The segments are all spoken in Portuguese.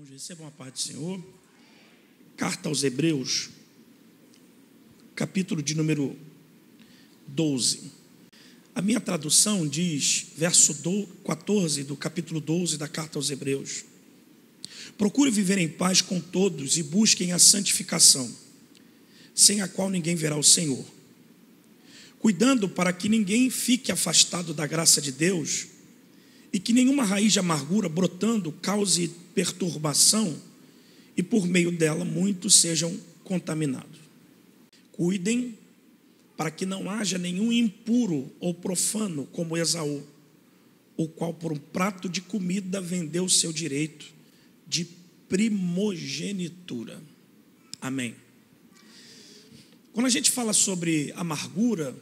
Irmãos, recebam a paz do Senhor. Carta aos Hebreus, capítulo de número 12. A minha tradução diz, verso 14 do capítulo 12 da carta aos Hebreus: procure viver em paz com todos e busquem a santificação, sem a qual ninguém verá o Senhor, cuidando para que ninguém fique afastado da graça de Deus e que nenhuma raiz de amargura brotando cause perturbação e por meio dela muitos sejam contaminados. Cuidem para que não haja nenhum impuro ou profano como Esaú, o qual por um prato de comida vendeu o seu direito de primogenitura. Amém. Quando a gente fala sobre amargura,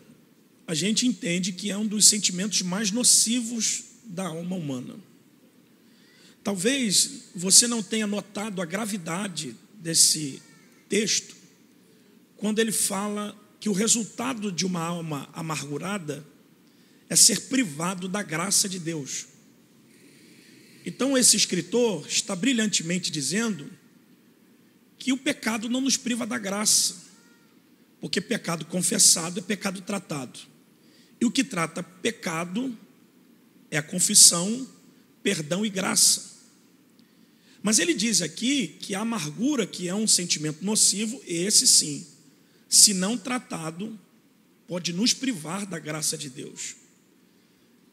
a gente entende que é um dos sentimentos mais nocivos da alma humana. Talvez você não tenha notado a gravidade desse texto quando ele fala que o resultado de uma alma amargurada é ser privado da graça de Deus. Então esse escritor está brilhantemente dizendo que o pecado não nos priva da graça, porque pecado confessado é pecado tratado. E o que trata pecado é a confissão, perdão e graça. Mas ele diz aqui que a amargura, que é um sentimento nocivo, esse sim, se não tratado, pode nos privar da graça de Deus.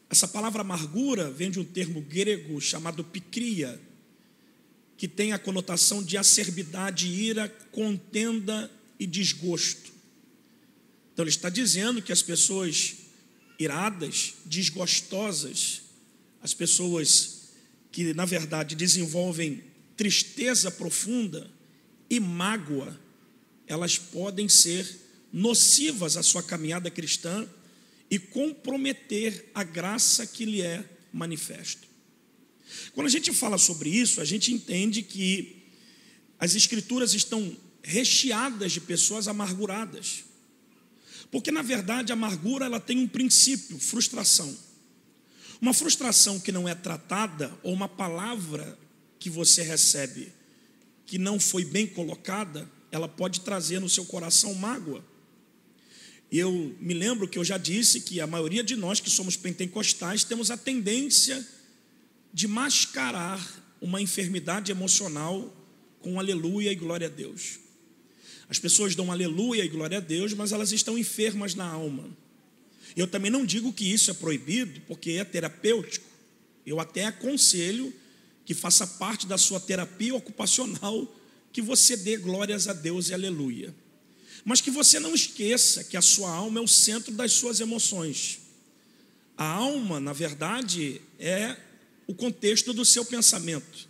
Essa palavra amargura vem de um termo grego chamado pikria, que tem a conotação de acerbidade, ira, contenda e desgosto. Então ele está dizendo que as pessoas iradas, desgostosas, as pessoas que na verdade desenvolvem tristeza profunda e mágoa, elas podem ser nocivas à sua caminhada cristã e comprometer a graça que lhe é manifesta. Quando a gente fala sobre isso, a gente entende que as escrituras estão recheadas de pessoas amarguradas, porque na verdade a amargura ela tem um princípio, frustração. Uma frustração que não é tratada, ou uma palavra que você recebe que não foi bem colocada, ela pode trazer no seu coração mágoa. Eu me lembro que eu já disse que a maioria de nós que somos pentecostais temos a tendência de mascarar uma enfermidade emocional com aleluia e glória a Deus. As pessoas dão aleluia e glória a Deus, mas elas estão enfermas na alma. Eu também não digo que isso é proibido, porque é terapêutico. Eu até aconselho que faça parte da sua terapia ocupacional que você dê glórias a Deus e aleluia. Mas que você não esqueça que a sua alma é o centro das suas emoções. A alma, na verdade, é o contexto do seu pensamento.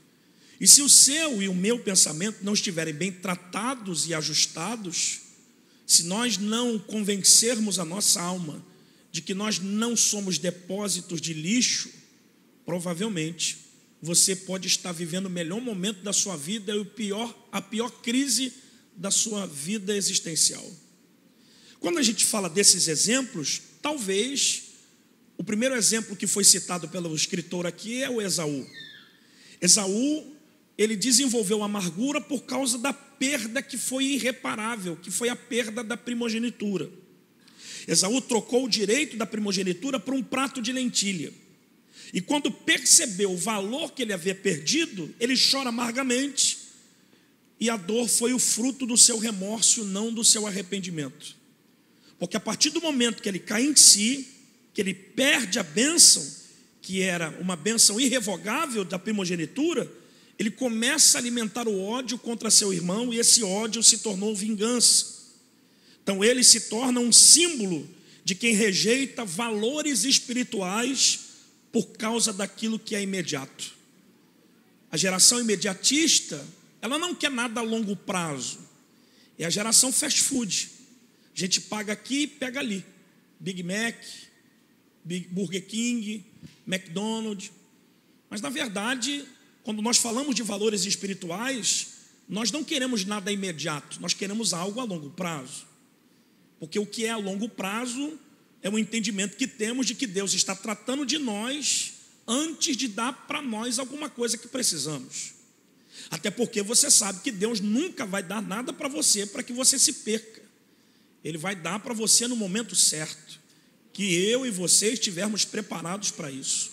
E se o seu e o meu pensamento não estiverem bem tratados e ajustados, se nós não convencermos a nossa alma de que nós não somos depósitos de lixo, provavelmente você pode estar vivendo o melhor momento da sua vida e a pior crise da sua vida existencial. Quando a gente fala desses exemplos, talvez o primeiro exemplo que foi citado pelo escritor aqui é o Esaú. Esaú, ele desenvolveu amargura por causa da perda que foi irreparável, que foi a perda da primogenitura. Esaú trocou o direito da primogenitura por um prato de lentilha. E quando percebeu o valor que ele havia perdido, ele chora amargamente. E a dor foi o fruto do seu remorso, não do seu arrependimento. Porque a partir do momento que ele cai em si, que ele perde a bênção, que era uma bênção irrevogável da primogenitura, ele começa a alimentar o ódio contra seu irmão, e esse ódio se tornou vingança. Então ele se torna um símbolo de quem rejeita valores espirituais por causa daquilo que é imediato. A geração imediatista, ela não quer nada a longo prazo. É a geração fast food. A gente paga aqui e pega ali. Big Mac, Burger King, McDonald's. Mas na verdade, quando nós falamos de valores espirituais, nós não queremos nada imediato, nós queremos algo a longo prazo. Porque o que é a longo prazo é um entendimento que temos de que Deus está tratando de nós antes de dar para nós alguma coisa que precisamos. Até porque você sabe que Deus nunca vai dar nada para você para que você se perca. Ele vai dar para você no momento certo, que eu e você estivermos preparados para isso.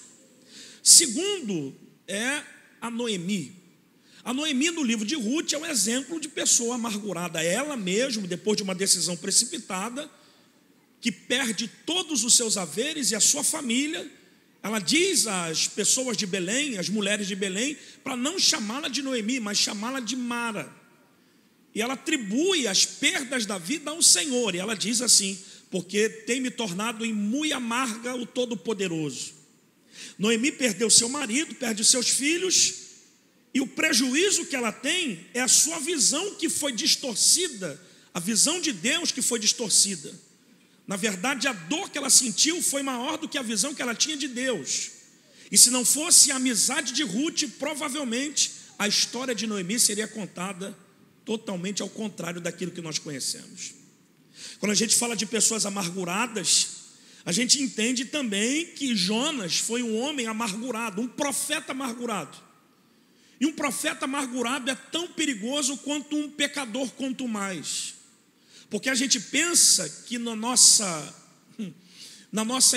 Segundo é a Noemi. A Noemi no livro de Ruth é um exemplo de pessoa amargurada. Ela mesma, depois de uma decisão precipitada, que perde todos os seus haveres e a sua família, ela diz às pessoas de Belém, às mulheres de Belém, para não chamá-la de Noemi, mas chamá-la de Mara. E ela atribui as perdas da vida ao Senhor. E ela diz assim: porque tem me tornado em muito amarga o Todo-Poderoso. Noemi perdeu seu marido, perde os seus filhos, e o prejuízo que ela tem é a sua visão que foi distorcida, a visão de Deus que foi distorcida. Na verdade, a dor que ela sentiu foi maior do que a visão que ela tinha de Deus. E se não fosse a amizade de Ruth, provavelmente a história de Noemi seria contada totalmente ao contrário daquilo que nós conhecemos. Quando a gente fala de pessoas amarguradas, a gente entende também que Jonas foi um homem amargurado, um profeta amargurado. E um profeta amargurado é tão perigoso quanto um pecador quanto mais. Porque a gente pensa que na nossa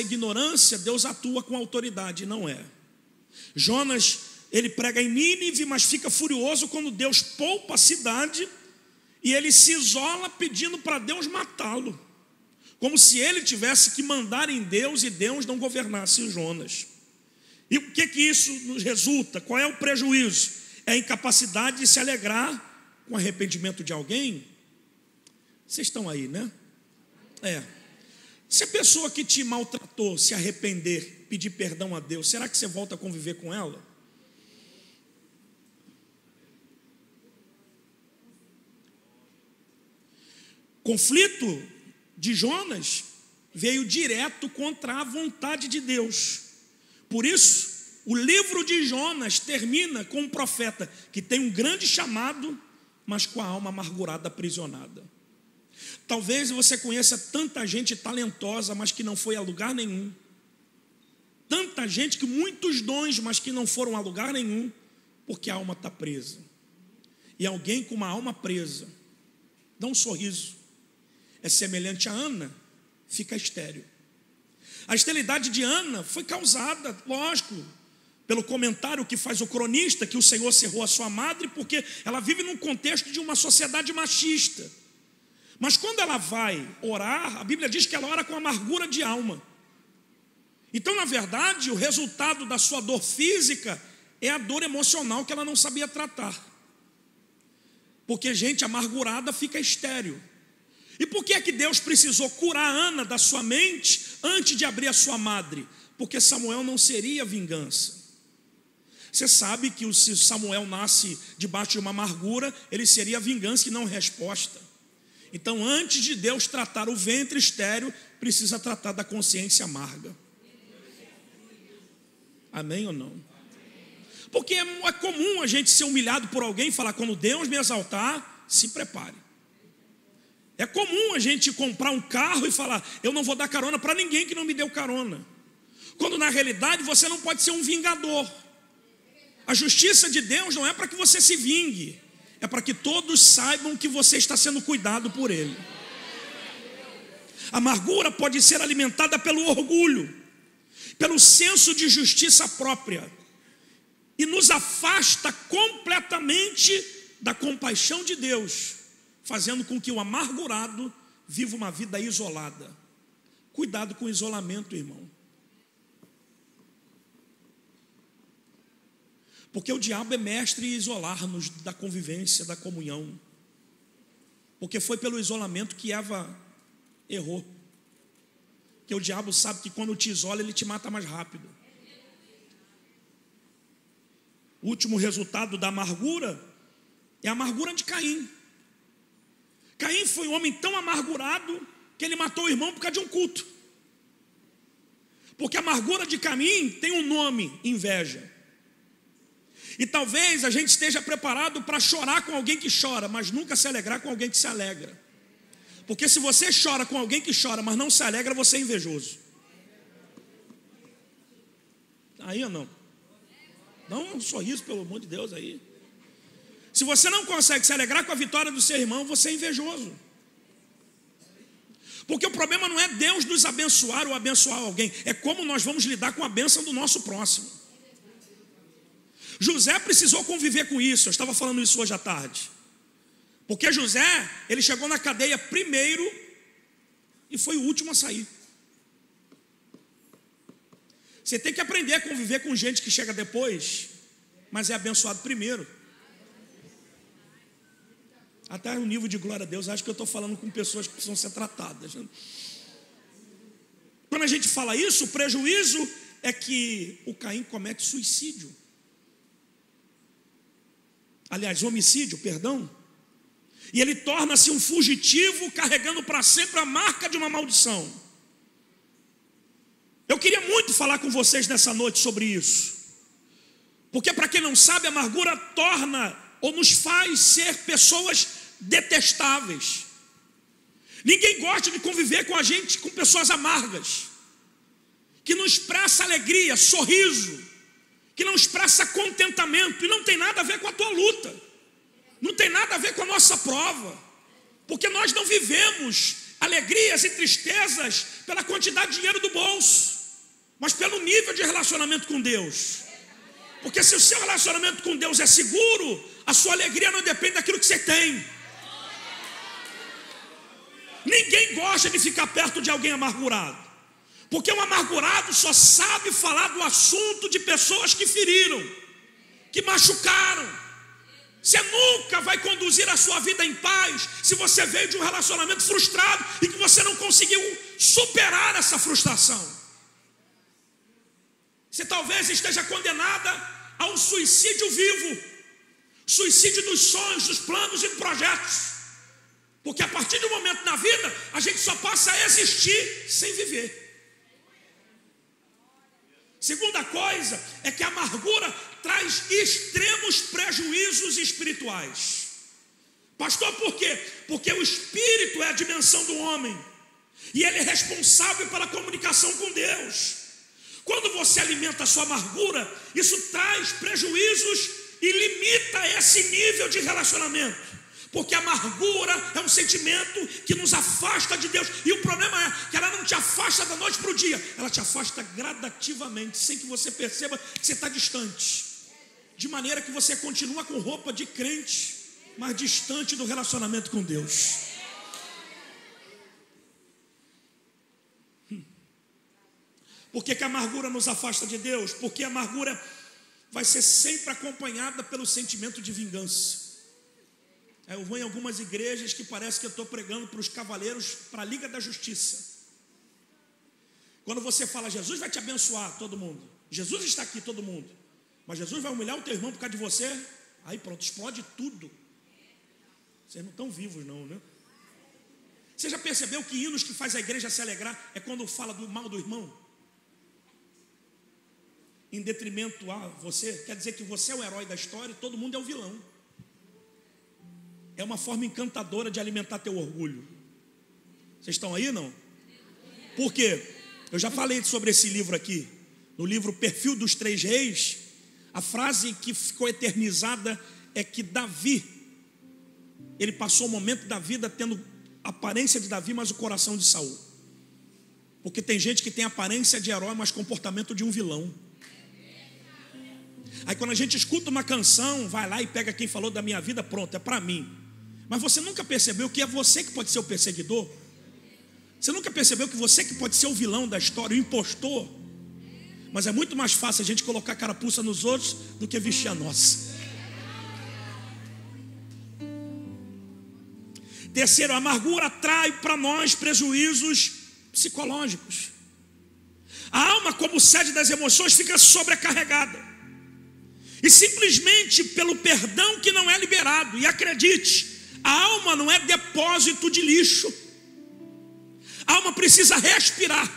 ignorância Deus atua com autoridade, e não é. Jonas, ele prega em Nínive, mas fica furioso quando Deus poupa a cidade e ele se isola pedindo para Deus matá-lo, como se ele tivesse que mandar em Deus e Deus não governasse Jonas. E o que isso nos resulta? Qual é o prejuízo? É a incapacidade de se alegrar com o arrependimento de alguém. Vocês estão aí, né? Se a pessoa que te maltratou se arrepender, pedir perdão a Deus, será que você volta a conviver com ela? Conflito de Jonas veio direto contra a vontade de Deus. Por isso, o livro de Jonas termina com um profeta que tem um grande chamado, mas com a alma amargurada, aprisionada. Talvez você conheça tanta gente talentosa, mas que não foi a lugar nenhum. Tanta gente que muitos dons, mas que não foram a lugar nenhum, porque a alma está presa. E alguém com uma alma presa, dá um sorriso, é semelhante a Ana, fica estéril. A esterilidade de Ana foi causada, lógico, pelo comentário que faz o cronista, que o Senhor cerrou a sua madre, porque ela vive num contexto de uma sociedade machista. Mas quando ela vai orar, a Bíblia diz que ela ora com amargura de alma. Então, na verdade, o resultado da sua dor física é a dor emocional que ela não sabia tratar. Porque gente amargurada fica estéril. E por que é que Deus precisou curar Ana da sua mente antes de abrir a sua madre? Porque Samuel não seria vingança. Você sabe que se Samuel nasce debaixo de uma amargura, ele seria vingança e não resposta. Então, antes de Deus tratar o ventre estéril, precisa tratar da consciência amarga. Amém ou não? Porque é comum a gente ser humilhado por alguém e falar: quando Deus me exaltar, se prepare. É comum a gente comprar um carro e falar: eu não vou dar carona para ninguém que não me deu carona. Quando na realidade você não pode ser um vingador. A justiça de Deus não é para que você se vingue, é para que todos saibam que você está sendo cuidado por Ele. A amargura pode ser alimentada pelo orgulho, pelo senso de justiça própria, e nos afasta completamente da compaixão de Deus, fazendo com que o amargurado viva uma vida isolada. Cuidado com o isolamento, irmão. Porque o diabo é mestre em isolar-nos da convivência, da comunhão. Porque foi pelo isolamento que Eva errou. Porque o diabo sabe que quando te isola, ele te mata mais rápido. O último resultado da amargura é a amargura de Caim. Caim foi um homem tão amargurado que ele matou o irmão por causa de um culto. Porque a amargura de Caim tem um nome: inveja. E talvez a gente esteja preparado para chorar com alguém que chora, mas nunca se alegrar com alguém que se alegra. Porque se você chora com alguém que chora, mas não se alegra, você é invejoso. Aí ou não? Dá um sorriso, pelo amor de Deus, aí. Se você não consegue se alegrar com a vitória do seu irmão, você é invejoso. Porque o problema não é Deus nos abençoar ou abençoar alguém, é como nós vamos lidar com a bênção do nosso próximo. José precisou conviver com isso. Eu estava falando isso hoje à tarde. Porque José, ele chegou na cadeia primeiro e foi o último a sair. Você tem que aprender a conviver com gente que chega depois, mas é abençoado primeiro. Até o nível de glória a Deus, acho que eu estou falando com pessoas que precisam ser tratadas. Quando a gente fala isso, o prejuízo é que o Caim comete suicídio. Aliás, homicídio, perdão. E ele torna-se um fugitivo, carregando para sempre a marca de uma maldição. Eu queria muito falar com vocês nessa noite sobre isso. Porque, para quem não sabe, a amargura torna ou nos faz ser pessoas detestáveis. Ninguém gosta de conviver com a gente, com pessoas amargas, que não expressa alegria, sorriso, que não expressa contentamento, e não tem nada a ver com a tua luta, não tem nada a ver com a nossa prova, porque nós não vivemos alegrias e tristezas pela quantidade de dinheiro do bolso, mas pelo nível de relacionamento com Deus. Porque se o seu relacionamento com Deus é seguro, a sua alegria não depende daquilo que você tem. Ninguém gosta de ficar perto de alguém amargurado, porque um amargurado só sabe falar do assunto de pessoas que feriram, que machucaram. Você nunca vai conduzir a sua vida em paz se você veio de um relacionamento frustrado e que você não conseguiu superar essa frustração. Você talvez esteja condenada a um suicídio vivo, suicídio dos sonhos, dos planos e dos projetos. Porque a partir de um momento na vida, a gente só passa a existir sem viver. Segunda coisa é que a amargura traz extremos prejuízos espirituais. Pastor, por quê? Porque o espírito é a dimensão do homem e ele é responsável pela comunicação com Deus. Quando você alimenta a sua amargura, isso traz prejuízos e limita esse nível de relacionamento. Porque a amargura é um sentimento que nos afasta de Deus. E o problema é que ela não te afasta da noite para o dia, ela te afasta gradativamente, sem que você perceba que você está distante. De maneira que você continua com roupa de crente, mas distante do relacionamento com Deus. Por que a amargura nos afasta de Deus? Porque a amargura vai ser sempre acompanhada pelo sentimento de vingança. Eu vou em algumas igrejas que parece que eu estou pregando para os cavaleiros, para a Liga da Justiça. Quando você fala, Jesus vai te abençoar, todo mundo. Jesus está aqui, todo mundo. Mas Jesus vai humilhar o teu irmão por causa de você. Aí pronto, explode tudo. Vocês não estão vivos não, né? Você já percebeu que hinos que faz a igreja se alegrar é quando fala do mal do irmão? Em detrimento a você, quer dizer que você é o herói da história e todo mundo é o vilão. É uma forma encantadora de alimentar teu orgulho. Vocês estão aí, não? Por quê? Eu já falei sobre esse livro aqui. No livro Perfil dos Três Reis, a frase que ficou eternizada é que Davi, ele passou o momento da vida tendo aparência de Davi, mas o coração de Saul. Porque tem gente que tem aparência de herói, mas comportamento de um vilão. Aí quando a gente escuta uma canção, vai lá e pega quem falou da minha vida, pronto, é para mim. Mas você nunca percebeu que é você que pode ser o perseguidor? Você nunca percebeu que você que pode ser o vilão da história, o impostor? Mas é muito mais fácil a gente colocar a carapuça nos outros do que vestir a nossa. Terceiro, a amargura trai para nós prejuízos psicológicos. A alma, como sede das emoções, fica sobrecarregada. E simplesmente pelo perdão que não é liberado. E acredite, a alma não é depósito de lixo. A alma precisa respirar.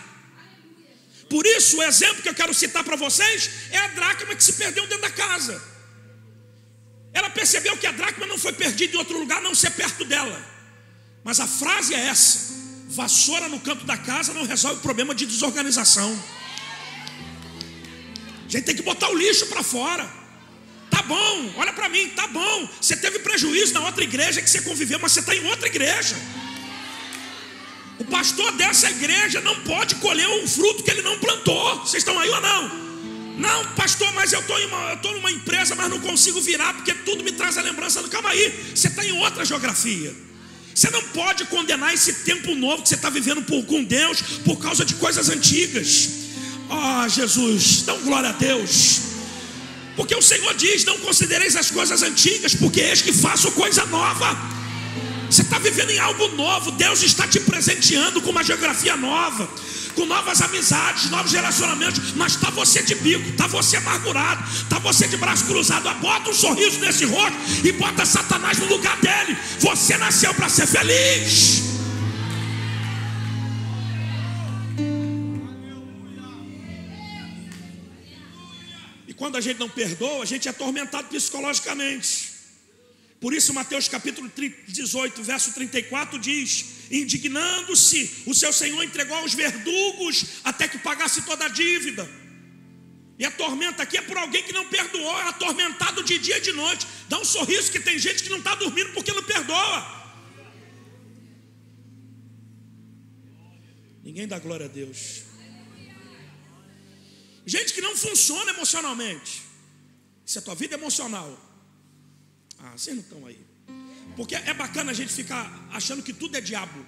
Por isso, o exemplo que eu quero citar para vocês é a dracma que se perdeu dentro da casa. Ela percebeu que a dracma não foi perdida em outro lugar, a não ser perto dela. Mas a frase é essa: vassoura no canto da casa não resolve o problema de desorganização. A gente tem que botar o lixo para fora. Está Tá bom, olha para mim, tá bom. Você teve prejuízo na outra igreja que você conviveu, mas você está em outra igreja. O pastor dessa igreja não pode colher um fruto que ele não plantou. Vocês estão aí ou não? Não, pastor, mas eu estou numa empresa, mas não consigo virar, porque tudo me traz a lembrança do... Calma aí, você está em outra geografia. Você não pode condenar esse tempo novo que você está vivendo com Deus por causa de coisas antigas. Jesus, dá glória a Deus. Porque o Senhor diz: não considereis as coisas antigas, porque eis que faço coisa nova. Você está vivendo em algo novo. Deus está te presenteando com uma geografia nova, com novas amizades, novos relacionamentos. Mas está você de bico, está você amargurado, está você de braço cruzado. Bota um sorriso nesse rosto e bota Satanás no lugar dele. Você nasceu para ser feliz. E quando a gente não perdoa, a gente é atormentado psicologicamente. Por isso Mateus capítulo 18, verso 34 diz: indignando-se, o seu senhor entregou aos verdugos até que pagasse toda a dívida. E a tormenta aqui é por alguém que não perdoou, é atormentado de dia e de noite. Dá um sorriso, que tem gente que não está dormindo porque não perdoa. Ninguém dá glória a Deus. Gente que não funciona emocionalmente. Isso é a tua vida emocional. Vocês não estão aí. Porque é bacana a gente ficar achando que tudo é diabo,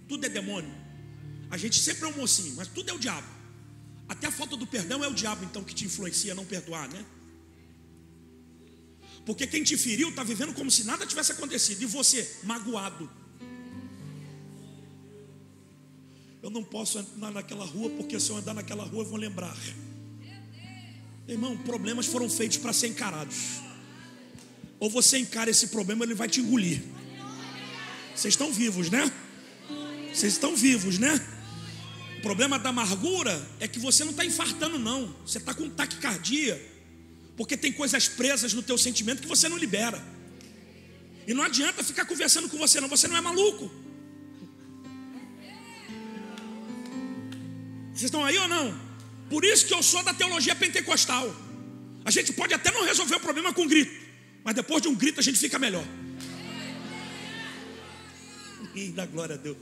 tudo é demônio. A gente sempre é um mocinho, mas tudo é o diabo. Até a falta do perdão é o diabo, então, que te influencia a não perdoar, né? Porque quem te feriu está vivendo como se nada tivesse acontecido. E você, magoado. Eu não posso andar naquela rua, porque se eu andar naquela rua eu vou lembrar. Irmão, problemas foram feitos para ser encarados. Ou você encara esse problema, ele vai te engolir. Vocês estão vivos, né? Vocês estão vivos, né? O problema da amargura é que você não está infartando, não. Você está com taquicardia, porque tem coisas presas no teu sentimento que você não libera. E não adianta ficar conversando com você, não. Você não é maluco. Vocês estão aí ou não? Por isso que eu sou da teologia pentecostal. A gente pode até não resolver o problema com grito, mas depois de um grito a gente fica melhor. E dá glória a Deus.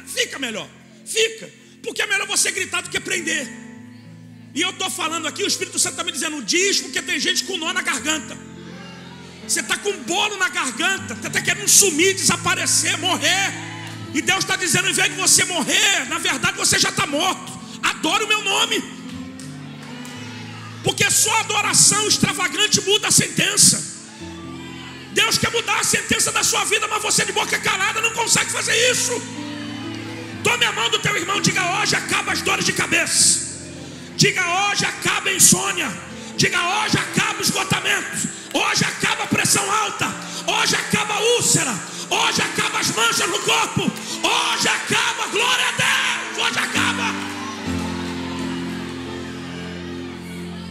Fica melhor. Fica. Porque é melhor você gritar do que prender. E eu estou falando aqui, o Espírito Santo está me dizendo: diz, porque tem gente com nó na garganta. Você está com um bolo na garganta, você está querendo sumir, desaparecer, morrer. E Deus está dizendo: ao invés de você morrer, na verdade você já está morto. Adore o meu nome. Porque só a adoração extravagante muda a sentença. Deus quer mudar a sentença da sua vida, mas você de boca calada não consegue fazer isso. Tome a mão do teu irmão, diga: hoje acaba as dores de cabeça. Diga: hoje acaba a insônia. Diga: hoje acaba o esgotamento. Hoje acaba a pressão alta. Hoje acaba a úlcera. Hoje acaba as manchas no corpo. Hoje acaba, glória a Deus. Hoje acaba.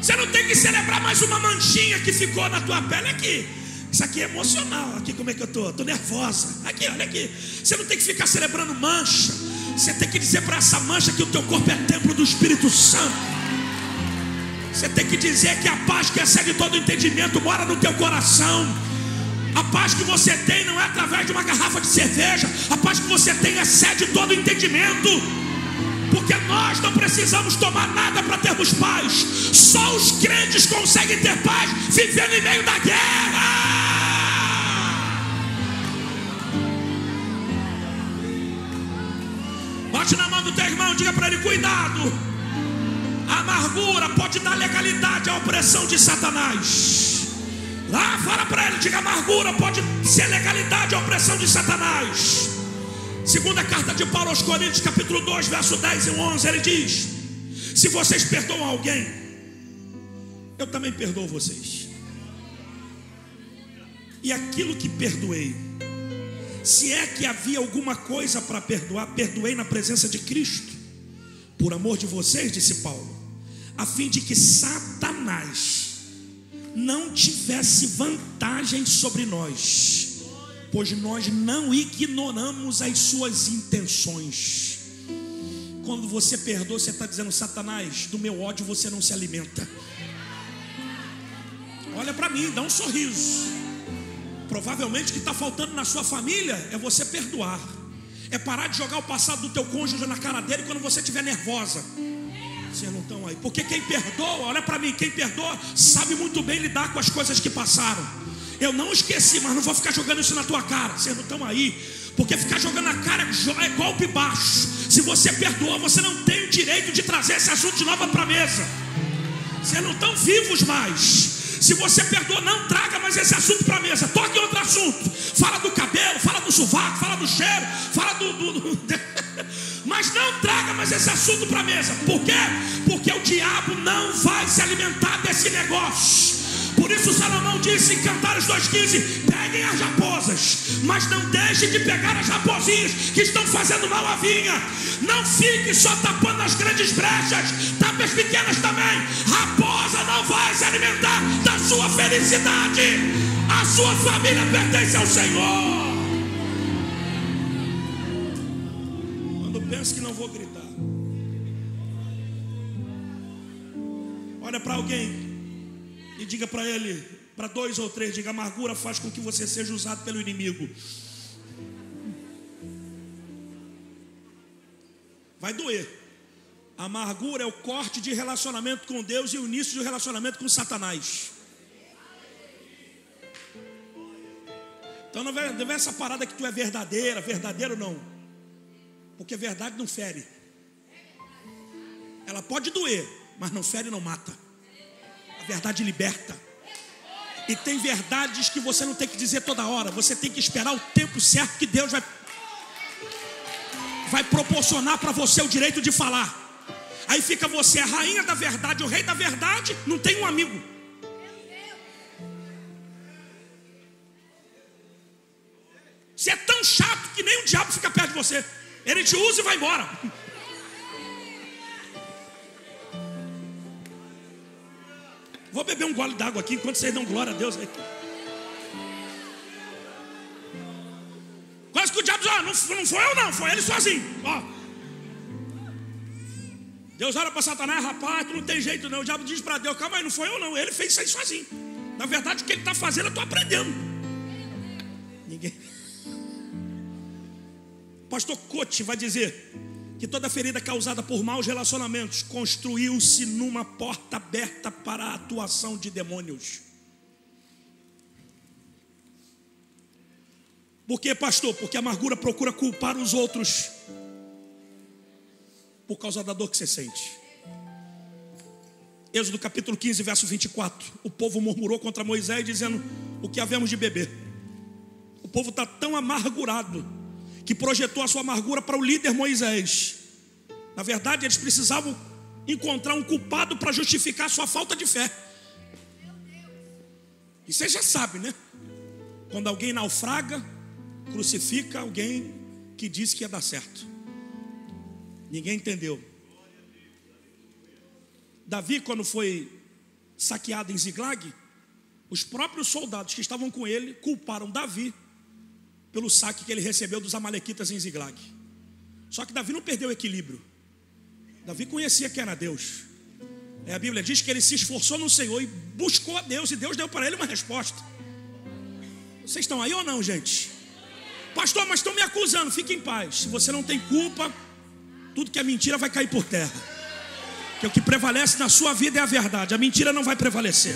Você não tem que celebrar mais uma manchinha que ficou na tua pele aqui. Isso aqui é emocional. Aqui como é que eu estou? Estou nervosa. Aqui, olha aqui. Você não tem que ficar celebrando mancha. Você tem que dizer para essa mancha que o teu corpo é templo do Espírito Santo. Você tem que dizer que a paz que excede todo entendimento mora no teu coração. A paz que você tem não é através de uma garrafa de cerveja. A paz que você tem excede todo entendimento. Porque nós não precisamos tomar nada para termos paz. Só os crentes conseguem ter paz vivendo em meio da guerra. Bote na mão do teu irmão, diga para ele: cuidado. A amargura pode dar legalidade à opressão de Satanás. Lá, fala para ele, diga: amargura pode ser legalidade à opressão de Satanás. Segunda carta de Paulo aos Coríntios, capítulo 2, verso 10 e 11, ele diz: se vocês perdoam alguém, eu também perdoo vocês. E aquilo que perdoei, se é que havia alguma coisa para perdoar, perdoei na presença de Cristo, por amor de vocês, disse Paulo, a fim de que Satanás não tivesse vantagem sobre nós, pois nós não ignoramos as suas intenções. Quando você perdoa, você está dizendo: Satanás, do meu ódio você não se alimenta. Olha para mim, dá um sorriso. Provavelmente o que está faltando na sua família é você perdoar. É parar de jogar o passado do teu cônjuge na cara dele quando você estiver nervosa. Vocês não estão aí. Porque quem perdoa, olha para mim, quem perdoa sabe muito bem lidar com as coisas que passaram. Eu não esqueci, mas não vou ficar jogando isso na tua cara. Vocês não estão aí. Porque ficar jogando na cara é golpe baixo. Se você perdoa, você não tem o direito de trazer esse assunto de novo para a mesa. Vocês não estão vivos mais. Se você perdoa, não traga mais esse assunto para a mesa. Toque em outro assunto. Fala do cabelo, fala do sovaco, fala do cheiro, fala mas não traga mais esse assunto para a mesa. Por quê? Porque o diabo não vai se alimentar desse negócio. Por isso Salomão disse em Cantares 2,15: peguem as raposas, mas não deixem de pegar as raposinhas que estão fazendo mal à vinha. Não fique só tapando as grandes brechas, tape as pequenas também. Raposa não vai se alimentar da sua felicidade. A sua família pertence ao Senhor. Quando penso que não vou gritar, olha para alguém e diga para ele, para 2 ou 3, diga: amargura faz com que você seja usado pelo inimigo. Vai doer. A amargura é o corte de relacionamento com Deus e o início de relacionamento com Satanás. Então não vê essa parada que tu é verdadeira. Verdadeiro não. Porque verdade não fere. Ela pode doer, mas não fere, não mata. A verdade liberta. E tem verdades que você não tem que dizer toda hora. Você tem que esperar o tempo certo que Deus vai proporcionar para você o direito de falar. Aí fica você a rainha da verdade, o rei da verdade, não tem um amigo. Você é tão chato que nem o diabo fica perto de você. Ele te usa e vai embora. Vou beber um gole d'água aqui enquanto vocês dão glória a Deus aí. Quase que o diabo diz: não foi eu não, foi ele sozinho. Ó. Deus olha para Satanás: rapaz, tu não tem jeito não. O diabo diz para Deus: calma aí, não foi eu não, ele fez isso aí sozinho. Na verdade o que ele está fazendo eu estou aprendendo. Ninguém. Pastor Cote vai dizer que toda ferida causada por maus relacionamentos construiu-se numa porta aberta para a atuação de demônios. Por quê, pastor? Porque a amargura procura culpar os outros por causa da dor que você sente. Êxodo capítulo 15, verso 24. O povo murmurou contra Moisés dizendo: o que havemos de beber? O povo está tão amargurado que projetou a sua amargura para o líder Moisés. Na verdade, eles precisavam encontrar um culpado para justificar a sua falta de fé. E você já sabe, né? Quando alguém naufraga, crucifica alguém que disse que ia dar certo. Ninguém entendeu. Davi, quando foi saqueado em Ziglag, os próprios soldados que estavam com ele culparam Davi pelo saque que ele recebeu dos amalequitas em Ziglag. Só que Davi não perdeu o equilíbrio. Davi conhecia que era Deus. A Bíblia diz que ele se esforçou no Senhor e buscou a Deus, e Deus deu para ele uma resposta. Vocês estão aí ou não, gente? Pastor, mas estão me acusando. Fique em paz. Se você não tem culpa, tudo que é mentira vai cair por terra. Porque o que prevalece na sua vida é a verdade. A mentira não vai prevalecer.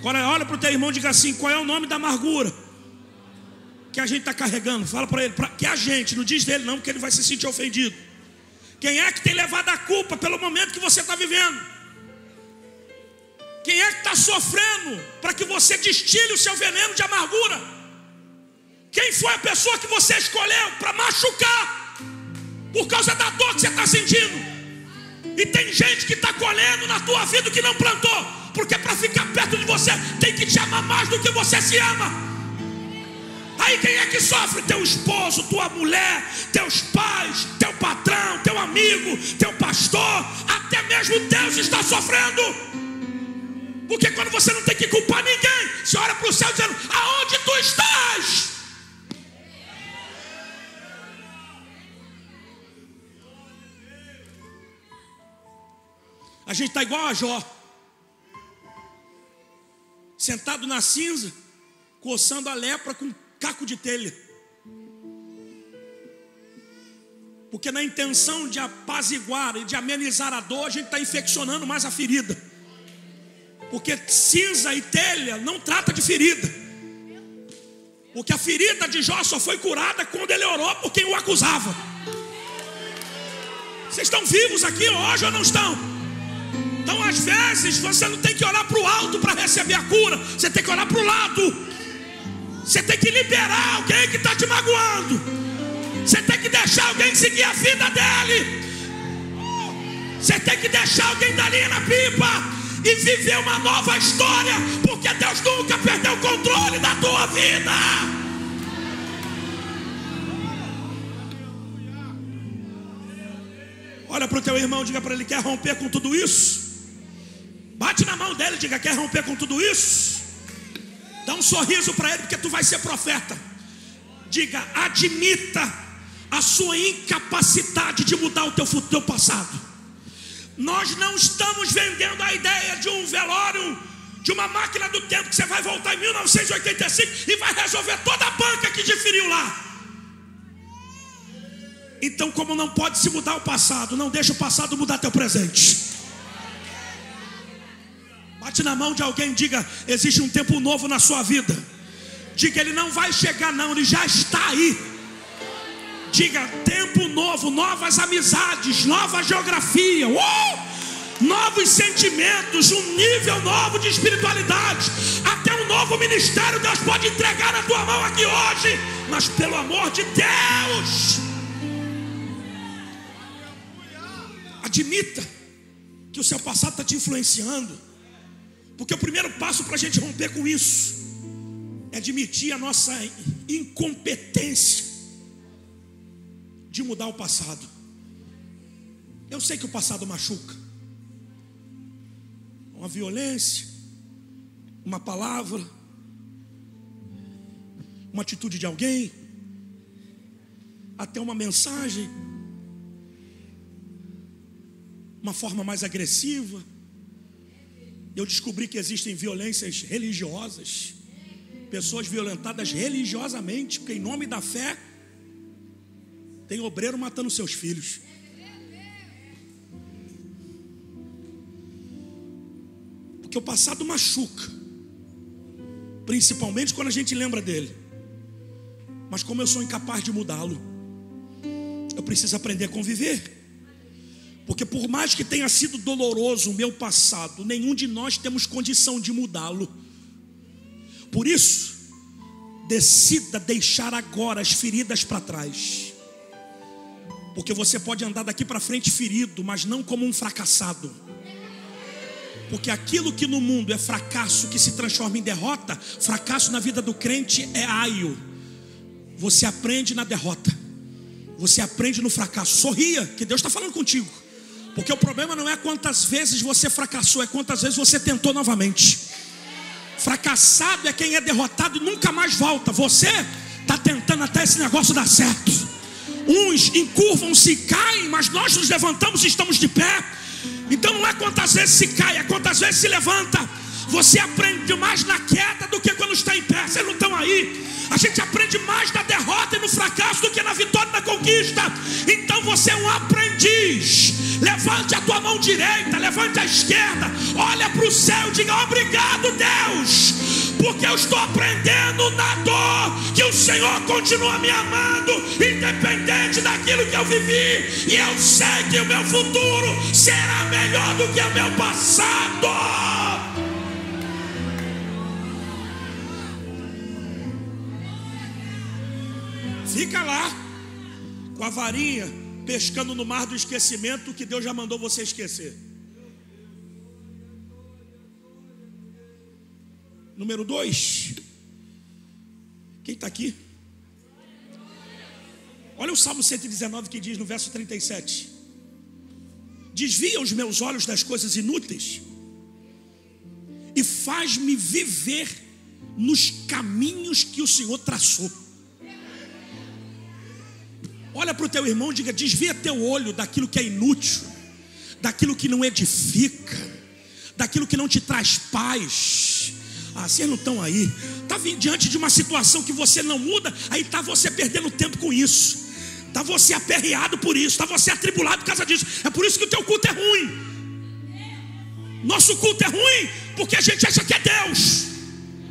Agora olha para o teu irmão e diga assim: qual é o nome da amargura que a gente está carregando? Fala para ele, que a gente, não diz dele não, porque ele vai se sentir ofendido. Quem é que tem levado a culpa pelo momento que você está vivendo? Quem é que está sofrendo para que você destile o seu veneno de amargura? Quem foi a pessoa que você escolheu para machucar por causa da dor que você está sentindo? E tem gente que está colhendo na tua vida o que não plantou, porque para ficar perto de você tem que te amar mais do que você se ama. Aí quem é que sofre? Teu esposo, tua mulher, teus pais, teu patrão, teu amigo, teu pastor. Até mesmo Deus está sofrendo. Porque quando você não tem que culpar ninguém, você olha para o céu dizendo: aonde tu estás? A gente está igual a Jó. sentado na cinza, coçando a lepra com um caco de telha. Porque na intenção de apaziguar e de amenizar a dor, a gente está infeccionando mais a ferida. Porque cinza e telha não trata de ferida. Porque a ferida de Jó só foi curada quando ele orou por quem o acusava. Vocês estão vivos aqui hoje ou não estão? Então às vezes você não tem que orar para o alto para receber a cura. Você tem que orar para o lado. Você tem que liberar alguém que está te magoando. Você tem que deixar alguém seguir a vida dele. Você tem que deixar alguém dar linha na pipa e viver uma nova história, porque Deus nunca perdeu o controle da tua vida. Olha para o teu irmão, diga para ele: quer romper com tudo isso? Bate na mão dele, diga: quer romper com tudo isso? Dá um sorriso para ele, porque tu vai ser profeta. Diga: admita a sua incapacidade de mudar o teu passado. Nós não estamos vendendo a ideia de um velório, de uma máquina do tempo que você vai voltar em 1985 e vai resolver toda a banca que diferiu lá. Então, como não pode se mudar o passado, não deixa o passado mudar teu presente. Bate na mão de alguém e diga: existe um tempo novo na sua vida. Diga: ele não vai chegar não, ele já está aí. Diga: tempo novo, novas amizades, nova geografia, novos sentimentos, um nível novo de espiritualidade, até um novo ministério Deus pode entregar na tua mão aqui hoje. Mas pelo amor de Deus, admita que o seu passado está te influenciando, porque o primeiro passo para a gente romper com isso é admitir a nossa incompetência de mudar o passado. Eu sei que o passado machuca. Uma violência, uma palavra, uma atitude de alguém, até uma mensagem, uma forma mais agressiva. Eu descobri que existem violências religiosas, pessoas violentadas religiosamente, porque em nome da fé tem obreiro matando seus filhos. Porque o passado machuca, principalmente quando a gente lembra dele. Mas como eu sou incapaz de mudá-lo, eu preciso aprender a conviver. Porque por mais que tenha sido doloroso o meu passado, nenhum de nós temos condição de mudá-lo. Por isso, decida deixar agora as feridas para trás. Porque você pode andar daqui para frente ferido, mas não como um fracassado. Porque aquilo que no mundo é fracasso, que se transforma em derrota, fracasso na vida do crente é aio. Você aprende na derrota, você aprende no fracasso. Sorria, que Deus está falando contigo. Porque o problema não é quantas vezes você fracassou, é quantas vezes você tentou novamente. Fracassado é quem é derrotado e nunca mais volta. Você está tentando até esse negócio dar certo. Uns encurvam-se e caem, mas nós nos levantamos e estamos de pé. Então não é quantas vezes se cai, é quantas vezes se levanta. Você aprende mais na queda do que quando está em pé. Vocês não estão aí. A gente aprende mais na derrota e no fracasso do que na vitória e na conquista. Então você é um aprendiz. Levante a tua mão direita, levante a esquerda, olha para o céu e diga: obrigado, Deus, porque eu estou aprendendo na dor que o Senhor continua me amando, independente daquilo que eu vivi. E eu sei que o meu futuro será melhor do que o meu passado. Fica lá com a varinha pescando no mar do esquecimento que Deus já mandou você esquecer. Número 2. Quem está aqui? Olha o Salmo 119 que diz no verso 37: desvia os meus olhos das coisas inúteis e faz-me viver nos caminhos que o Senhor traçou. Olha para o teu irmão e diga: desvia teu olho daquilo que é inútil, daquilo que não edifica, daquilo que não te traz paz. vocês não estão aí. Está diante de uma situação que você não muda, aí está você perdendo tempo com isso. Está você aperreado por isso, está você atribulado por causa disso. É por isso que o teu culto é ruim. Nosso culto é ruim porque a gente acha que é Deus.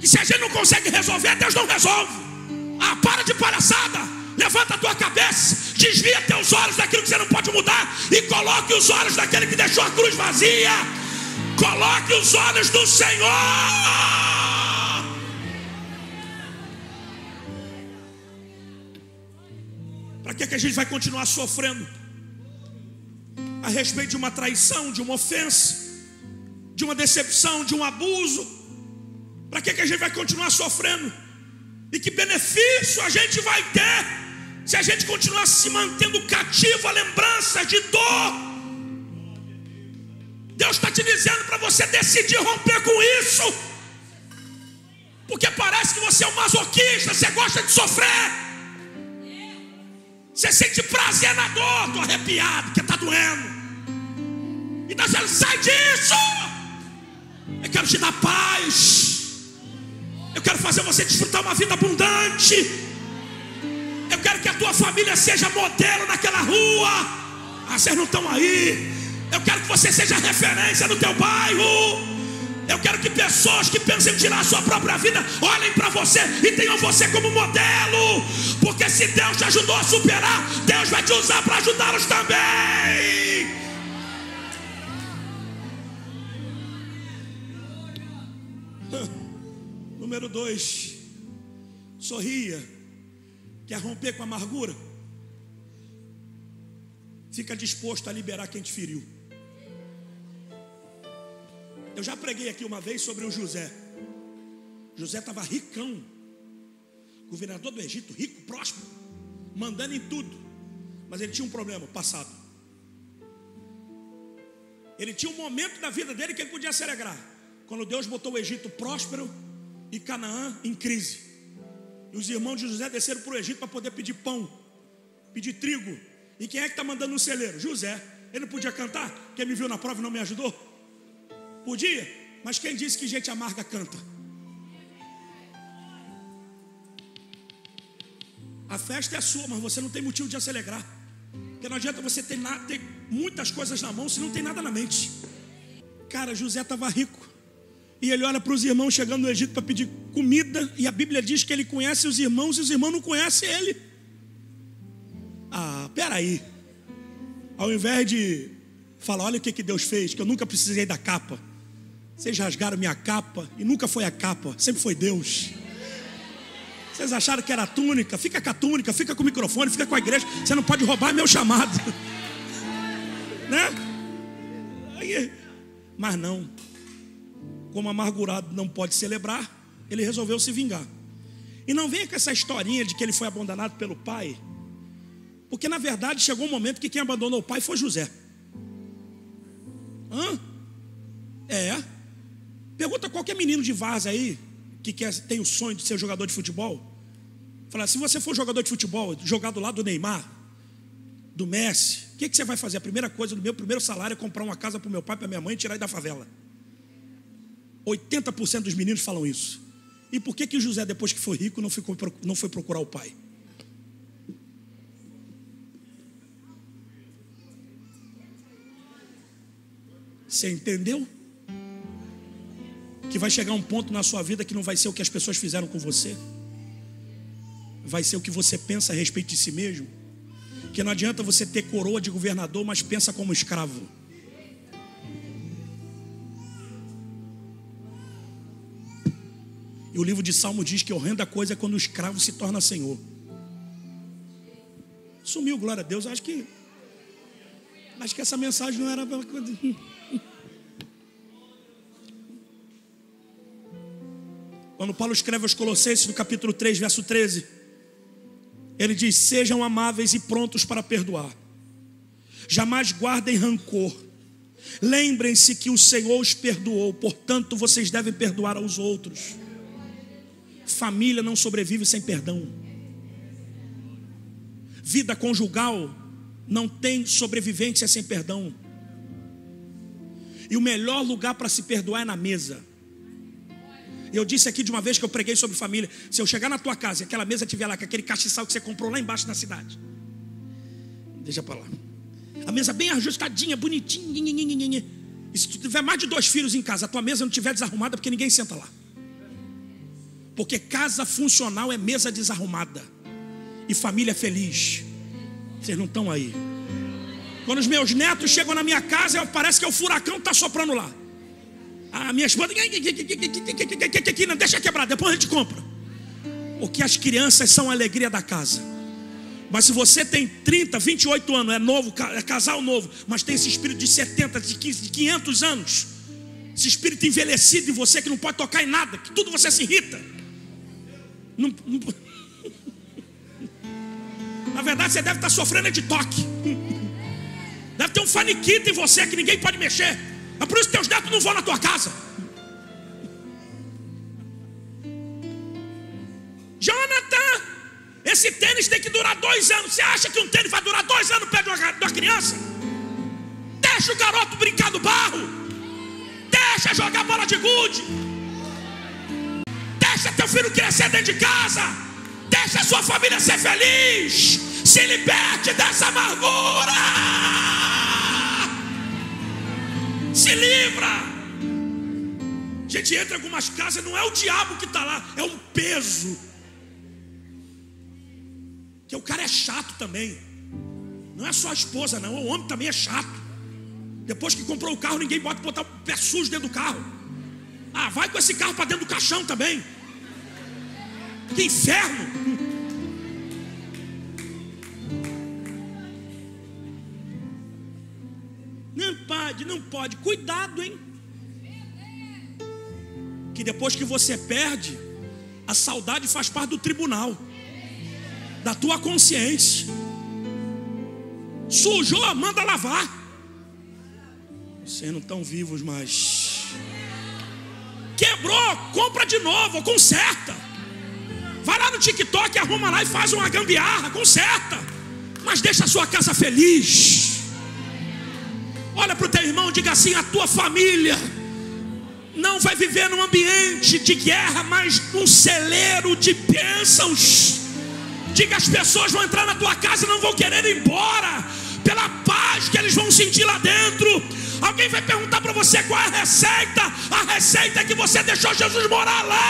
E se a gente não consegue resolver, Deus não resolve. Para de palhaçada. Levanta a tua cabeça, desvia teus olhos daquilo que você não pode mudar e coloque os olhos daquele que deixou a cruz vazia. Coloque os olhos do Senhor. Para que a gente vai continuar sofrendo a respeito de uma traição, de uma ofensa, de uma decepção, de um abuso? Para que a gente vai continuar sofrendo? E que benefício a gente vai ter se a gente continuar se mantendo cativo a lembranças de dor? Deus está te dizendo para você decidir romper com isso, porque parece que você é um masoquista, você gosta de sofrer, você sente prazer na dor. Estou arrepiado porque está doendo. Então você sai disso. Eu quero te dar paz. Eu quero fazer você desfrutar uma vida abundante. Eu quero que a tua família seja modelo naquela rua. Vocês não estão aí. Eu quero que você seja referência no teu bairro. Eu quero que pessoas que pensam em tirar a sua própria vida olhem para você e tenham você como modelo. Porque se Deus te ajudou a superar, Deus vai te usar para ajudá-los também. Número 2, sorria. Quer romper com a amargura? Fica disposto a liberar quem te feriu. Eu já preguei aqui uma vez sobre o José. José estava ricão, governador do Egito, rico, próspero, mandando em tudo. Mas ele tinha um problema, passado. Ele tinha um momento da vida dele que ele podia se alegrar, quando Deus botou o Egito próspero e Canaã em crise. E os irmãos de José desceram para o Egito para poder pedir pão, pedir trigo. E quem é que está mandando no celeiro? José. Ele não podia cantar? Quem me viu na prova e não me ajudou? Podia, mas quem disse que gente amarga canta? A festa é sua, mas você não tem motivo de se alegrar. Porque não adianta você ter muitas coisas na mão se não tem nada na mente. Cara, José estava rico. E ele olha para os irmãos chegando no Egito para pedir comida. E a Bíblia diz que ele conhece os irmãos e os irmãos não conhecem ele. Peraí. Ao invés de falar, olha o que Deus fez, que eu nunca precisei da capa. Vocês rasgaram minha capa e nunca foi a capa, sempre foi Deus. Vocês acharam que era a túnica? Fica com a túnica, fica com o microfone, fica com a igreja. Você não pode roubar meu chamado. Né? Mas não. Como amargurado não pode celebrar, ele resolveu se vingar. E não venha com essa historinha de que ele foi abandonado pelo pai, porque na verdade chegou um momento que quem abandonou o pai foi José. Pergunta qualquer menino de Várzea aí que tem o sonho de ser jogador de futebol. Fala, se você for jogador de futebol, jogar do lado do Neymar, do Messi, o que você vai fazer? A primeira coisa do meu primeiro salário é comprar uma casa para o meu pai, para minha mãe e tirar ele da favela. 80% dos meninos falam isso. E por que José, depois que foi rico, não foi procurar o pai? Você entendeu? Que vai chegar um ponto na sua vida que não vai ser o que as pessoas fizeram com você, vai ser o que você pensa a respeito de si mesmo. Que não adianta você ter coroa de governador, mas pensa como escravo. E o livro de Salmo diz que horrenda coisa é quando o escravo se torna senhor. Sumiu, glória a Deus. Acho que essa mensagem não era... Quando Paulo escreve aos Colossenses, no capítulo 3, verso 13, ele diz: sejam amáveis e prontos para perdoar, jamais guardem rancor, lembrem-se que o Senhor os perdoou, portanto vocês devem perdoar aos outros. Família não sobrevive sem perdão. Vida conjugal não tem sobrevivência sem perdão. E o melhor lugar para se perdoar é na mesa. Eu disse aqui de uma vez que eu preguei sobre família: se eu chegar na tua casa e aquela mesa estiver lá com aquele castiçal que você comprou lá embaixo na cidade, deixa para lá. A mesa bem ajustadinha, bonitinha. E se tu tiver mais de 2 filhos em casa, a tua mesa não estiver desarrumada, porque ninguém senta lá. Porque casa funcional é mesa desarrumada e família feliz. Vocês não estão aí. Quando os meus netos chegam na minha casa, parece que é o furacão que está soprando lá. A minha esposa, não deixa quebrar, depois a gente compra. Porque as crianças são a alegria da casa. Mas se você tem 30, 28 anos, é novo, é casal novo, mas tem esse espírito de 70, de 15, de 500 anos, esse espírito envelhecido em você que não pode tocar em nada, que tudo você se irrita. Na verdade você deve estar sofrendo de toque. Deve ter um faniquito em você que ninguém pode mexer. É por isso que teus netos não vão na tua casa. Jonathan, esse tênis tem que durar 2 anos. Você acha que um tênis vai durar 2 anos perto de uma criança? Deixa o garoto brincar no barro. Deixa jogar bola de gude. Deixa teu filho crescer dentro de casa. Deixa a sua família ser feliz. Se liberte dessa amargura. Se livra. A gente entra em algumas casas, não é o diabo que está lá, é um peso. Que o cara é chato também. Não é só a esposa não, o homem também é chato. Depois que comprou o carro, ninguém pode botar o pé sujo dentro do carro. Ah, vai com esse carro para dentro do caixão também. Que inferno. Não pode, cuidado, hein? Que depois que você perde, a saudade faz parte do tribunal, da tua consciência. Sujou, manda lavar. Vocês não estão vivos mais. Quebrou, compra de novo, conserta. Vai lá no TikTok, arruma lá e faz uma gambiarra, conserta. Mas deixa a sua casa feliz. Olha para o teu irmão e diga assim: a tua família não vai viver num ambiente de guerra, mas num celeiro de bênçãos. Diga: as pessoas vão entrar na tua casa e não vão querer ir embora, pela paz que eles vão sentir lá dentro. Alguém vai perguntar para você qual é a receita. A receita é que você deixou Jesus morar lá.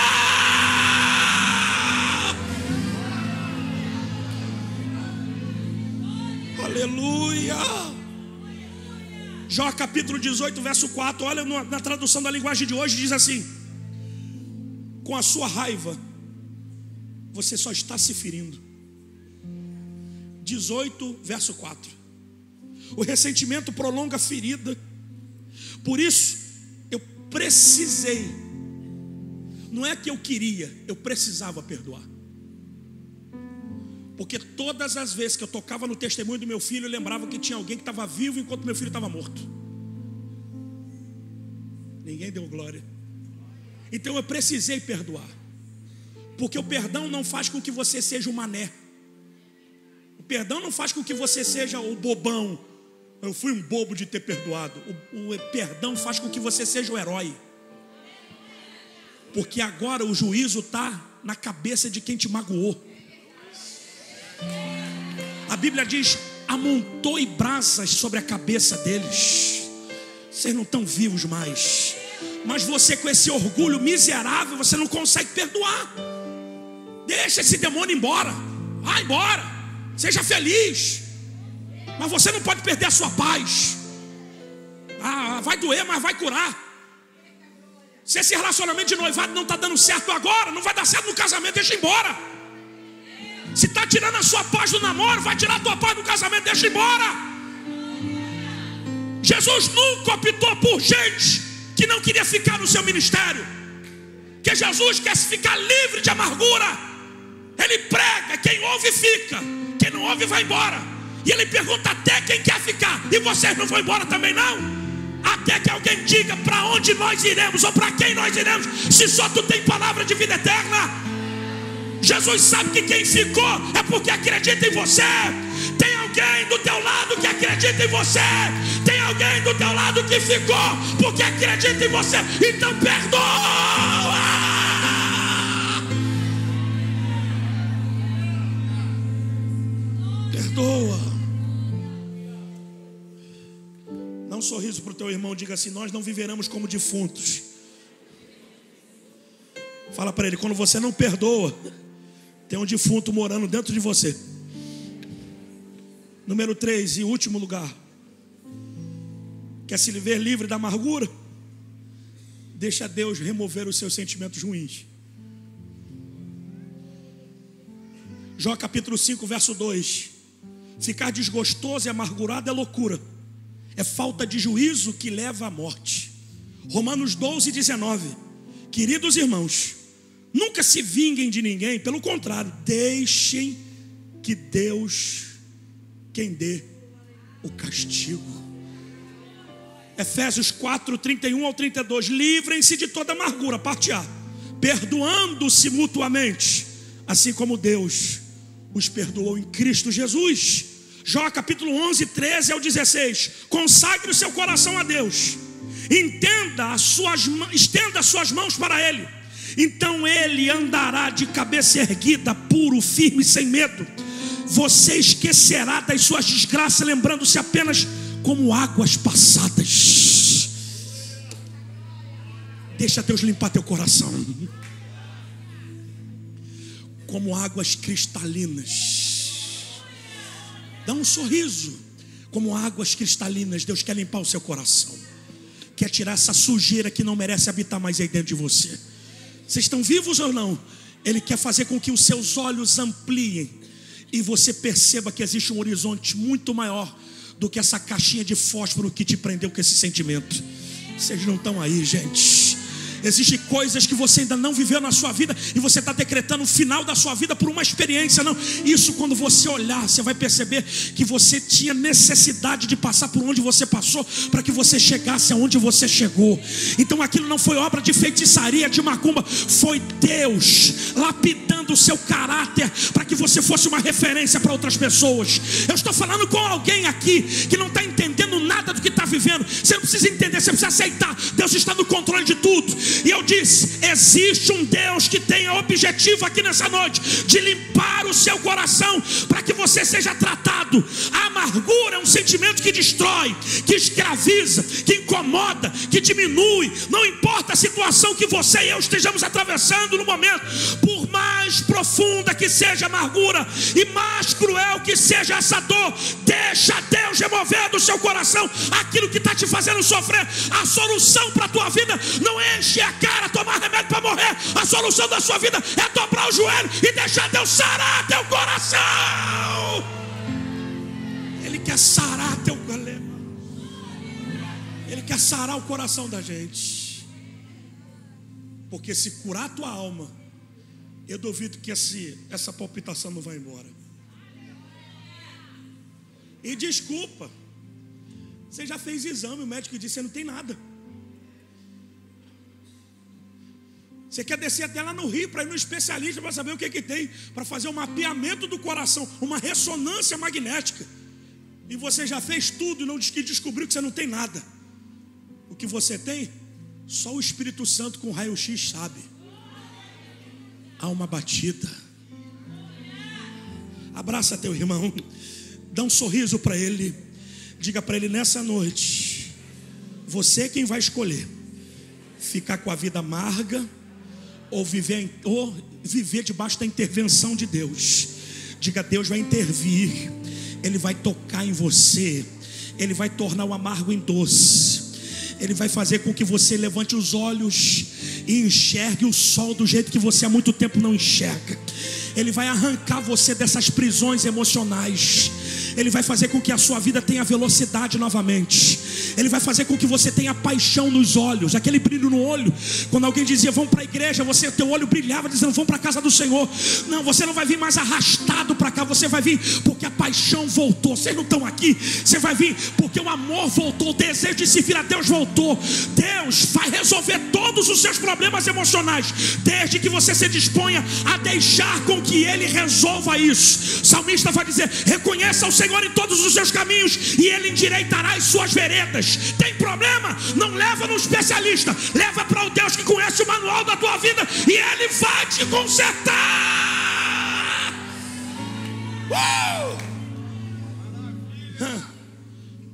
Aleluia. Jó capítulo 18, verso 4. Olha na tradução da linguagem de hoje, diz assim: com a sua raiva você só está se ferindo. 18, verso 4. O ressentimento prolonga a ferida. Por isso eu precisei. Não é que eu queria, eu precisava perdoar. Porque todas as vezes que eu tocava no testemunho do meu filho, eu lembrava que tinha alguém que estava vivo enquanto meu filho estava morto. Ninguém deu glória. Então eu precisei perdoar. Porque o perdão não faz com que você seja um mané. O perdão não faz com que você seja o bobão. Eu fui um bobo de ter perdoado. O perdão faz com que você seja o herói. Porque agora o juízo está na cabeça de quem te magoou. A Bíblia diz: amontoe brasas sobre a cabeça deles. Vocês não estão vivos mais. Mas você, com esse orgulho miserável, você não consegue perdoar. Deixa esse demônio embora. Vai embora. Seja feliz. Mas você não pode perder a sua paz. Vai doer, mas vai curar. Se esse relacionamento de noivado não está dando certo agora, não vai dar certo no casamento, deixa embora. Se está tirando a sua paz do namoro, vai tirar a tua paz do casamento, deixa embora. Jesus nunca optou por gente que não queria ficar no seu ministério. Que Jesus quer ficar livre de amargura. Ele prega, quem ouve fica, quem não ouve vai embora. E ele pergunta até quem quer ficar. E vocês não vão embora também não? Até que alguém diga para onde nós iremos, ou para quem nós iremos, se só tu tem palavra de vida eterna. Jesus sabe que quem ficou é porque acredita em você. Tem alguém do teu lado que acredita em você. Tem alguém do teu lado que ficou porque acredita em você. Então perdoa. perdoa. Dá um sorriso para o teu irmão, diga assim: nós não viveremos como defuntos. Fala para ele: quando você não perdoa, tem um defunto morando dentro de você. Número 3 e último lugar. Quer se ver livre da amargura? Deixa Deus remover os seus sentimentos ruins. Jó capítulo 5, verso 2. Ficar desgostoso e amargurado é loucura, é falta de juízo que leva à morte. Romanos 12, 19. Queridos irmãos, nunca se vinguem de ninguém, pelo contrário, deixem que Deus quem dê o castigo. Efésios 4, 31 ao 32. Livrem-se de toda amargura, parte A, perdoando-se mutuamente, assim como Deus os perdoou em Cristo Jesus. Jó capítulo 11, 13 ao 16. Consagre o seu coração a Deus, estenda as suas mãos para Ele, então Ele andará de cabeça erguida, puro, firme, sem medo. Você esquecerá das suas desgraças, lembrando-se apenas como águas passadas. Deixa Deus limpar teu coração. Como águas cristalinas. Dá um sorriso. Como águas cristalinas, Deus quer limpar o seu coração. Quer tirar essa sujeira que não merece habitar mais aí dentro de você. Vocês estão vivos ou não? Ele quer fazer com que os seus olhos ampliem e você perceba que existe um horizonte muito maior do que essa caixinha de fósforo que te prendeu com esse sentimento. Vocês não estão aí, gente. Existem coisas que você ainda não viveu na sua vida e você está decretando o final da sua vida por uma experiência. Não, isso quando você olhar, você vai perceber que você tinha necessidade de passar por onde você passou para que você chegasse aonde você chegou. Então aquilo não foi obra de feitiçaria, de macumba, foi Deus lapidando o seu caráter para que você fosse uma referência para outras pessoas. Eu estou falando com alguém aqui que não está entendendo nada do que está vivendo. Você não precisa entender, você precisa aceitar. Deus está no controle de tudo. E eu disse, existe um Deus que tem o objetivo aqui nessa noite de limpar o seu coração para que você seja tratado. A amargura é um sentimento que destrói, que escraviza, que incomoda, que diminui. Não importa a situação que você e eu estejamos atravessando no momento, por mais profunda que seja a amargura e mais cruel que seja essa dor, deixa Deus remover do seu coração aquilo que está te fazendo sofrer. A solução para a tua vida não enche a cara, tomar remédio para morrer. A solução da sua vida é dobrar o joelho e deixar Deus sarar teu coração. Ele quer sarar teu galema. Ele quer sarar o coração da gente. Porque se curar a tua alma, eu duvido que essa palpitação não vai embora. E desculpa, você já fez exame, o médico disse que você não tem nada. Você quer descer até lá no Rio para ir no especialista para saber o que tem, para fazer um mapeamento do coração, uma ressonância magnética. E você já fez tudo e não descobriu que você não tem nada. O que você tem, só o Espírito Santo com raio-x sabe. Alma batida. Abraça teu irmão, dá um sorriso para ele, diga para ele: nessa noite, você é quem vai escolher ficar com a vida amarga ou viver debaixo da intervenção de Deus. Diga: Deus vai intervir, Ele vai tocar em você, Ele vai tornar o amargo em doce, Ele vai fazer com que você levante os olhos e enxergue o sol do jeito que você há muito tempo não enxerga. Ele vai arrancar você dessas prisões emocionais. Ele vai fazer com que a sua vida tenha velocidade novamente. Ele vai fazer com que você tenha paixão nos olhos, aquele brilho no olho. Quando alguém dizia vamos para a igreja, teu olho brilhava dizendo vamos para a casa do Senhor. Não, você não vai vir mais arrastado para cá. Você vai vir porque a paixão voltou. Vocês não estão aqui. Você vai vir porque o amor voltou, o desejo de servir a Deus voltou. Deus vai resolver todos os seus problemas emocionais, desde que você se disponha a deixar com que Ele resolva isso. O salmista vai dizer: reconheça o Senhor em todos os seus caminhos e Ele endireitará as suas veredas. Tem problema? Não leva no especialista, leva para o Deus que conhece o manual da tua vida e Ele vai te consertar.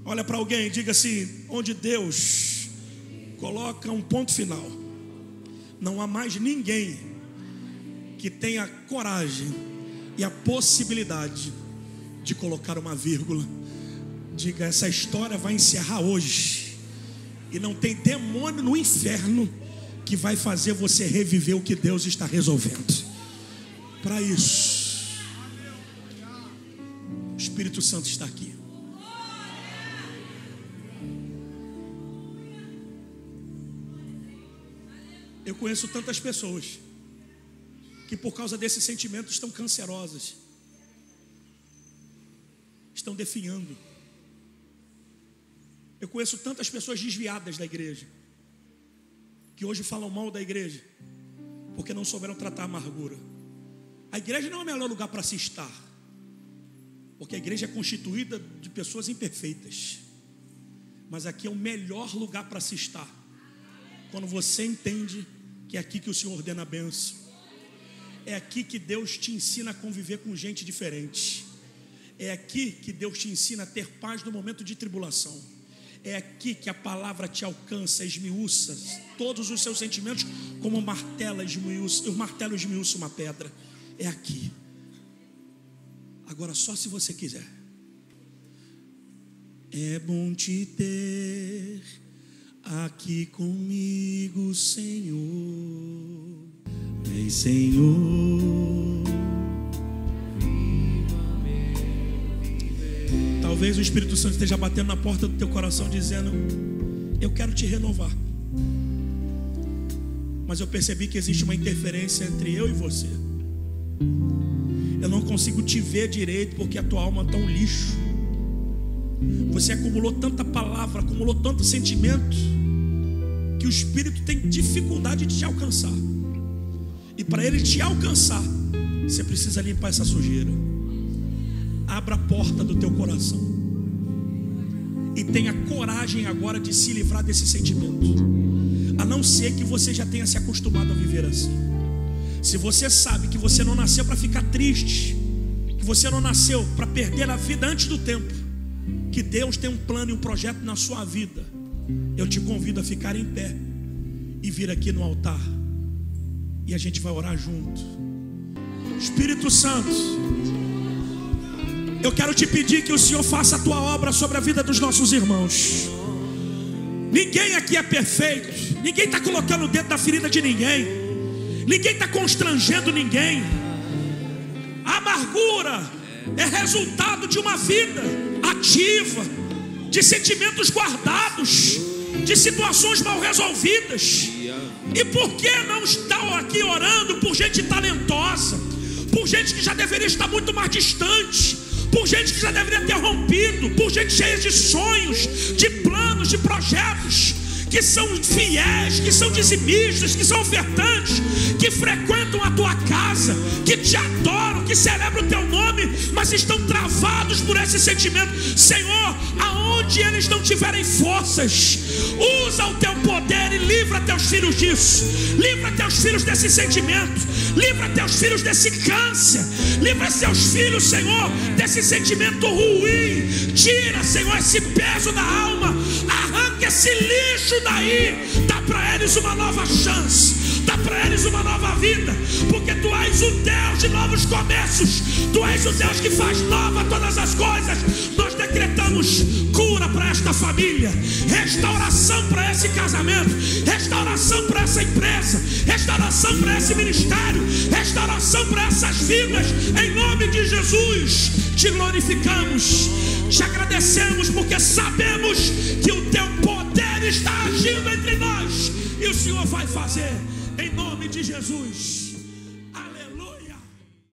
Olha para alguém e diga assim: onde Deus coloca um ponto final, não há mais ninguém que tenha a coragem e a possibilidade de colocar uma vírgula. Diga: essa história vai encerrar hoje, e não tem demônio no inferno que vai fazer você reviver o que Deus está resolvendo. Para isso, o Espírito Santo está aqui. Eu conheço tantas pessoas que por causa desse sentimento estão cancerosas, estão definhando. Eu conheço tantas pessoas desviadas da igreja, que hoje falam mal da igreja, porque não souberam tratar a amargura. A igreja não é o melhor lugar para se estar, porque a igreja é constituída de pessoas imperfeitas. Mas aqui é o melhor lugar para se estar, quando você entende que é aqui que o Senhor ordena a bênção. É aqui que Deus te ensina a conviver com gente diferente. É aqui que Deus te ensina a ter paz no momento de tribulação. É aqui que a palavra te alcança, esmiuça todos os seus sentimentos, como o martelo esmiuça uma pedra. É aqui. Agora, só se você quiser. É bom te ter aqui comigo, Senhor. Vem, Senhor. Talvez o Espírito Santo esteja batendo na porta do teu coração, dizendo: eu quero te renovar. Mas eu percebi que existe uma interferência entre eu e você. Eu não consigo te ver direito, porque a tua alma está um lixo. Você acumulou tanta palavra, acumulou tanto sentimento, que o Espírito tem dificuldade de te alcançar. E para ele te alcançar, você precisa limpar essa sujeira. Abra a porta do teu coração e tenha coragem agora de se livrar desse sentimento. A não ser que você já tenha se acostumado a viver assim. Se você sabe que você não nasceu para ficar triste, que você não nasceu para perder a vida antes do tempo, que Deus tem um plano e um projeto na sua vida, eu te convido a ficar em pé e vir aqui no altar, e a gente vai orar junto. Espírito Santo, eu quero te pedir que o Senhor faça a tua obra sobre a vida dos nossos irmãos. Ninguém aqui é perfeito, ninguém está colocando o dedo na ferida de ninguém, ninguém está constrangendo ninguém. A amargura é resultado de uma vida ativa, de sentimentos guardados, de situações mal resolvidas. E por que não estão aqui orando por gente talentosa, por gente que já deveria estar muito mais distante, por gente que já deveria ter rompido, por gente cheia de sonhos, de planos, de projetos, que são fiéis, que são dizimistas, que são ofertantes, que frequentam a tua casa, que te adoram, que celebram o teu nome, mas estão travados por esse sentimento. Senhor, aonde eles não tiverem forças, usa o teu poder e livra teus filhos disso. Livra teus filhos desse sentimento, livra teus filhos desse câncer, livra seus filhos, Senhor, desse sentimento ruim. Tira, Senhor, esse peso da alma, arranca esse lixo daí, dá para eles uma nova chance, dá para eles uma nova vida, porque tu és o Deus de novos começos, tu és o Deus que faz nova todas as coisas. Nós decretamos cura para esta família, restauração para esse casamento, restauração para essa empresa, restauração para esse ministério, restauração para essas vidas, em nome de Jesus. Te glorificamos, te agradecemos, porque sabemos que o teu poder está agindo entre nós, e o Senhor vai fazer, em nome de Jesus.